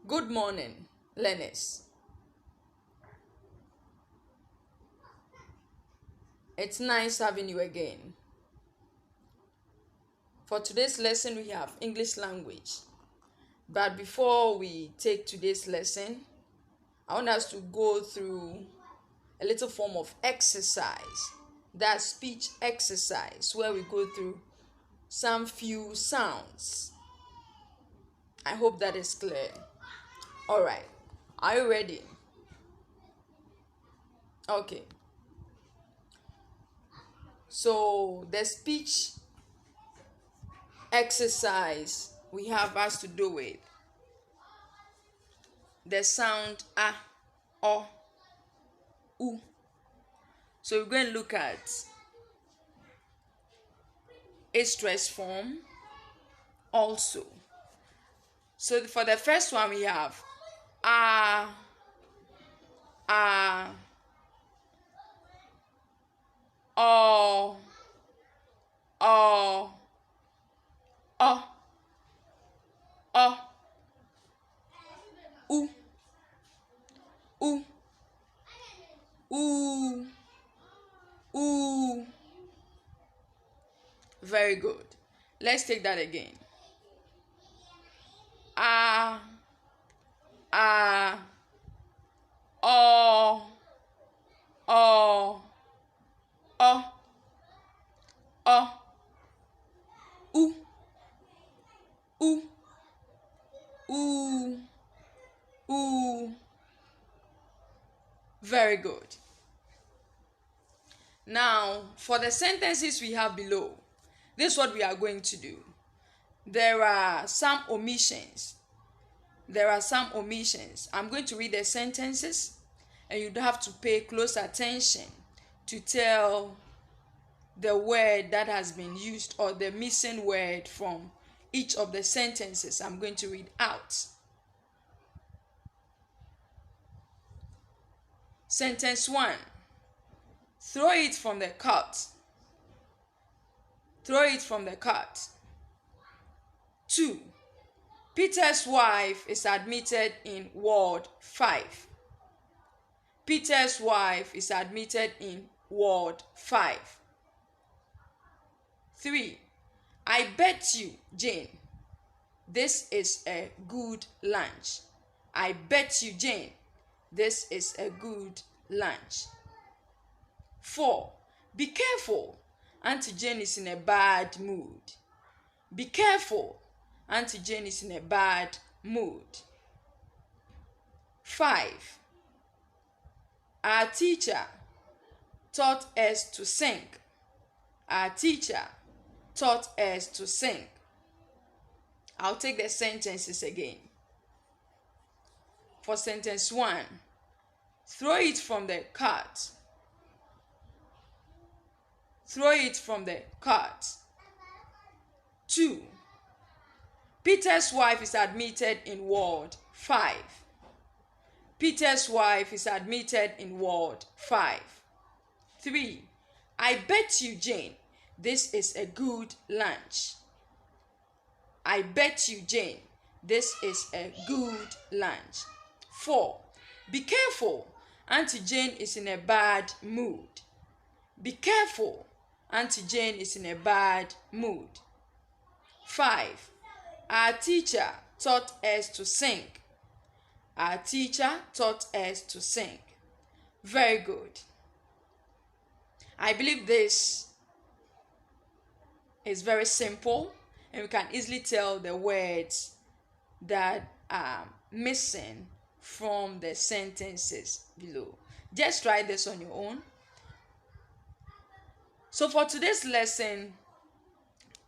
Good morning, learners. It's nice having you again. For today's lesson, we have English language. But before we take today's lesson, I want us to go through a little form of exercise. That's speech exercise, where we go through some few sounds. I hope that is clear. All right. Are you ready? Okay. So the speech exercise we have has to do with the sound a, o, u. So we're going to look at a stress form also. So for the first one we have a, o, o, o, o, u, u, u, u. Very good. Let's take that again. A, o, o, o, o, u, u, u, u. Very good. Now, for the sentences we have below, this is what we are going to do. There are some omissions. I'm going to read the sentences, and you'd have to pay close attention to tell the word that has been used or the missing word from each of the sentences I'm going to read out. Sentence 1. Throw it from the cart. Throw it from the cart. 2. Peter's wife is admitted in Ward 5. Peter's wife is admitted in Ward 5. 3. I bet you, Jane, this is a good lunch. I bet you, Jane, this is a good lunch. 4. Be careful, Auntie Jane is in a bad mood. Be careful, Auntie Jane is in a bad mood. 5. Our teacher taught us to sing. Our teacher taught us to sing. I'll take the sentences again. For sentence 1, throw it from the cart. Throw it from the cart. 2. Peter's wife is admitted in Ward 5. Peter's wife is admitted in Ward 5. 3. I bet you, Jane, this is a good lunch. I bet you, Jane, this is a good lunch. 4. Be careful, Auntie Jane is in a bad mood. Be careful, Auntie Jane is in a bad mood. 5. Our teacher taught us to sing. Our teacher taught us to sing. Very good. I believe this is very simple, and we can easily tell the words that are missing from the sentences below. Just try this on your own. So for today's lesson,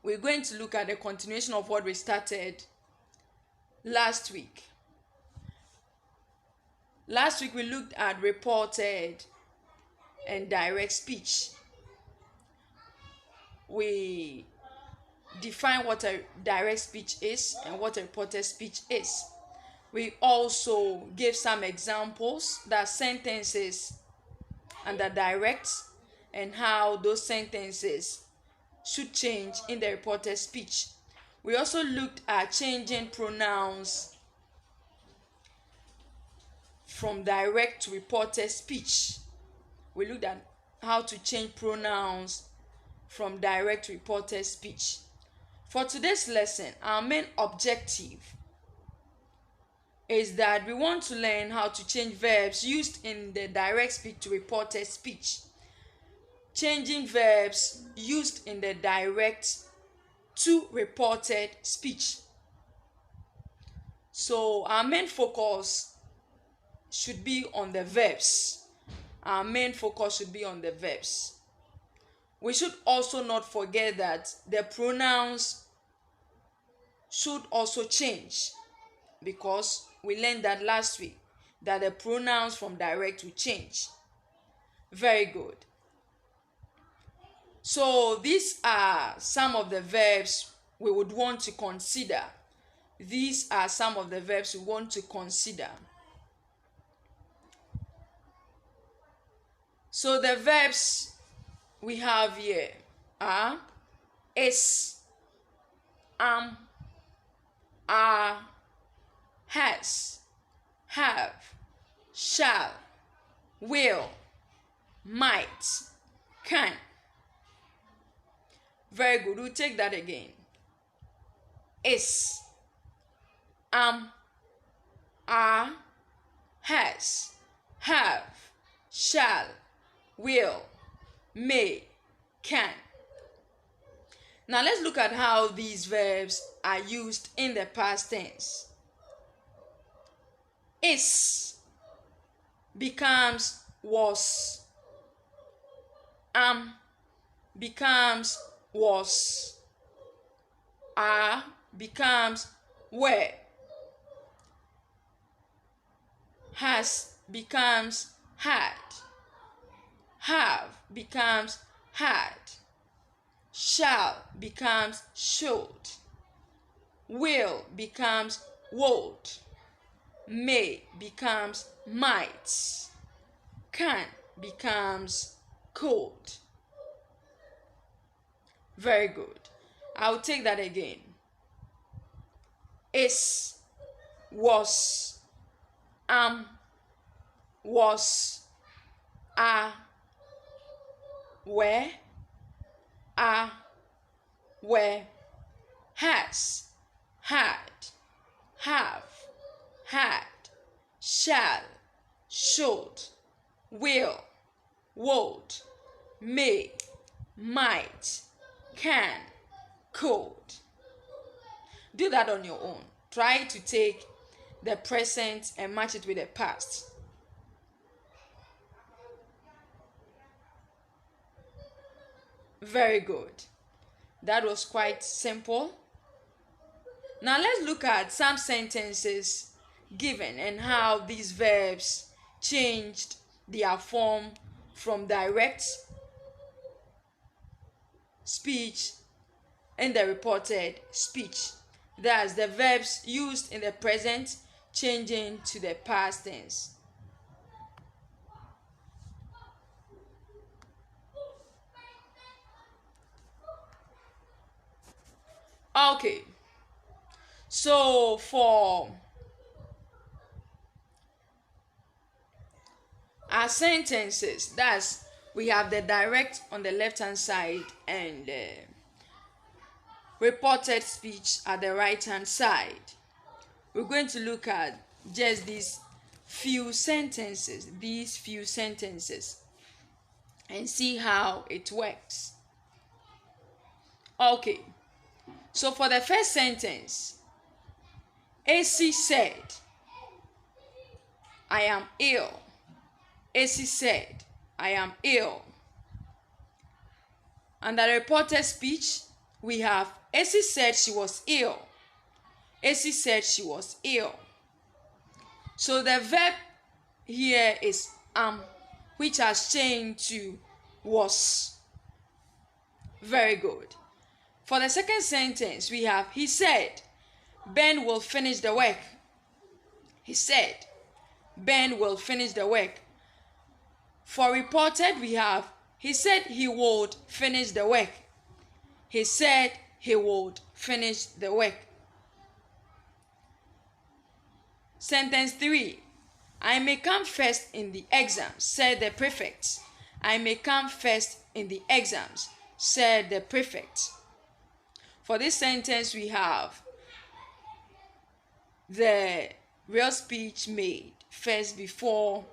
we're going to look at the continuation of what we started last week. Last week we looked at reported and direct speech. We defined what a direct speech is and what a reported speech is. We also gave some examples that sentences under direct and how those sentences should change in the reported speech. We also looked at changing pronouns from direct to reported speech. We looked at how to change pronouns from direct to reported speech. For today's lesson, our main objective is that we want to learn how to change verbs used in the direct speech to reported speech. Changing verbs used in the direct to reported speech. So our main focus should be on the verbs. Our main focus should be on the verbs. We should also not forget that the pronouns should also change, because we learned that last week, that the pronouns from direct will change. Very good. So these are some of the verbs we would want to consider. These are some of the verbs we want to consider. So the verbs we have here are is, are, has, have, shall, will, might, can. Very good. We'll take that again. Is, are, has, have, shall, will, may, can. Now let's look at how these verbs are used in the past tense. Is becomes was. Becomes was. Are becomes were. Has becomes had. Have becomes had. Shall becomes should. Will becomes would. May becomes might. Can becomes could. Very good. I'll take that again. Is, was, was, are, were, has, had, have, had, shall, should, will, would, may, might, can, could. Do that on your own. Try to take the present and match it with the past. Very good. That was quite simple. Now let's look at some sentences given and how these verbs changed their form from direct speech in the reported speech. That's the verbs used in the present changing to the past tense. Okay, so for our sentences, that's we have the direct on the left hand side and reported speech at the right hand side. We're going to look at just these few sentences and see how it works. Okay, so for the first sentence, AC said, I am ill. AC said, I am ill. And the reported speech, we have AC said she was ill. AC said she was ill. So the verb here is which has changed to was. Very good. For the second sentence, we have he said, Ben will finish the work. He said, Ben will finish the work. For reported, we have he said he would finish the work. He said he would finish the work. Sentence 3. I may come first in the exams, said the prefect. I may come first in the exams, said the prefect. For this sentence, we have the real speech made first before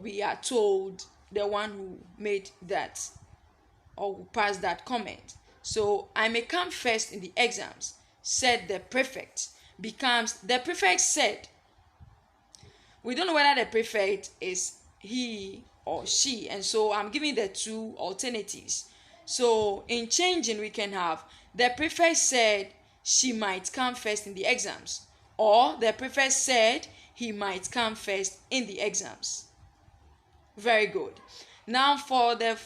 we are told the one who made that or who passed that comment. So, I may come first in the exams, said the prefect, becomes the prefect said. We don't know whether the prefect is he or she, and so I'm giving the two alternatives. So, in changing, we can have the prefect said she might come first in the exams, or the prefect said he might come first in the exams. Very good. Now for the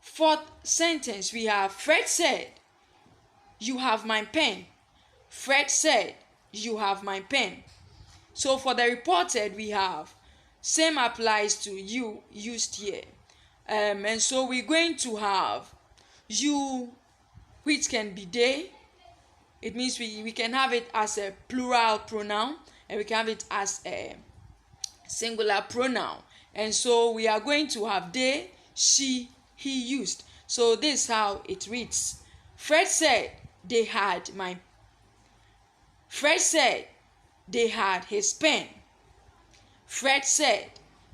fourth sentence, we have Fred said, "You have my pen." Fred said, "You have my pen." So for the reported, we have same applies to you used here. And so we're going to have you, which can be they. It means we can have it as a plural pronoun, and we can have it as a singular pronoun. And so we are going to have they, she, he used. So this is how it reads. Fred said they had my Fred said they had his pen. Fred said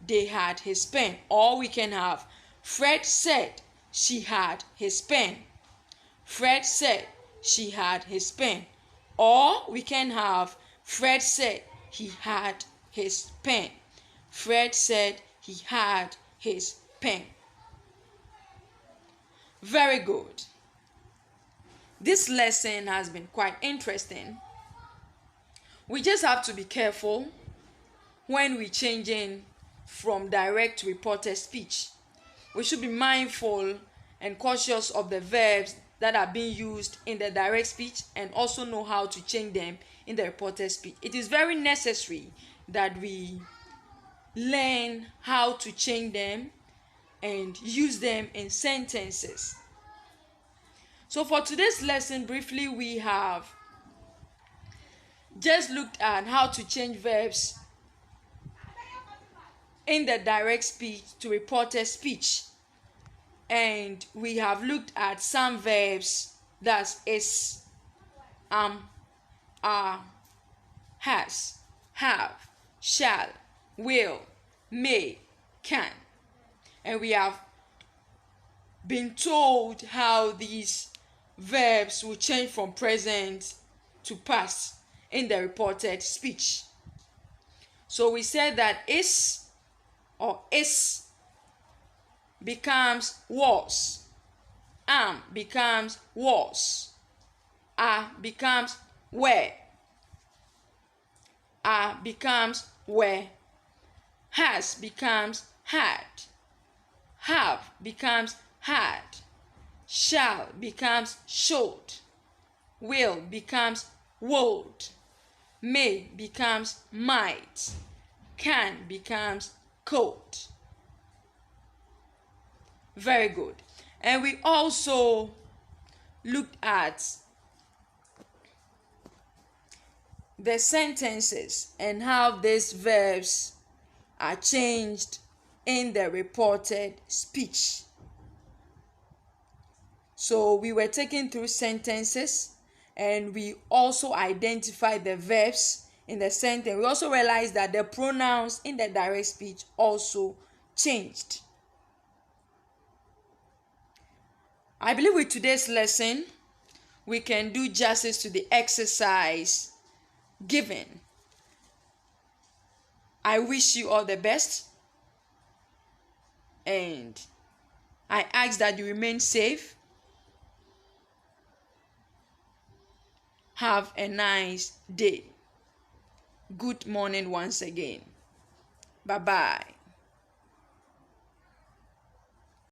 they had his pen. Or we can have Fred said she had his pen. Fred said she had his pen. Or we can have Fred said he had his pen. Fred said he had his pen. Very good. This lesson has been quite interesting. We just have to be careful when we changing from direct to reported speech. We should be mindful and cautious of the verbs that are being used in the direct speech, and also know how to change them in the reported speech. It is very necessary that we learn how to change them and use them in sentences. So for today's lesson, briefly, we have just looked at how to change verbs in the direct speech to reported speech. And we have looked at some verbs, that's is, are, has, have, shall, will, may, can. And we have been told how these verbs will change from present to past in the reported speech. So we said that is or is becomes was, becomes was, becomes were, becomes were, has becomes had, have becomes had, shall becomes should, will becomes would, may becomes might, can becomes could. Very good. And we also looked at the sentences and how these verbs are changed in the reported speech. So we were taking through sentences, and we also identified the verbs in the sentence. We also realized that the pronouns in the direct speech also changed. I believe with today's lesson, we can do justice to the exercise given. I wish you all the best, and I ask that you remain safe. Have a nice day. Good morning once again. Bye-bye.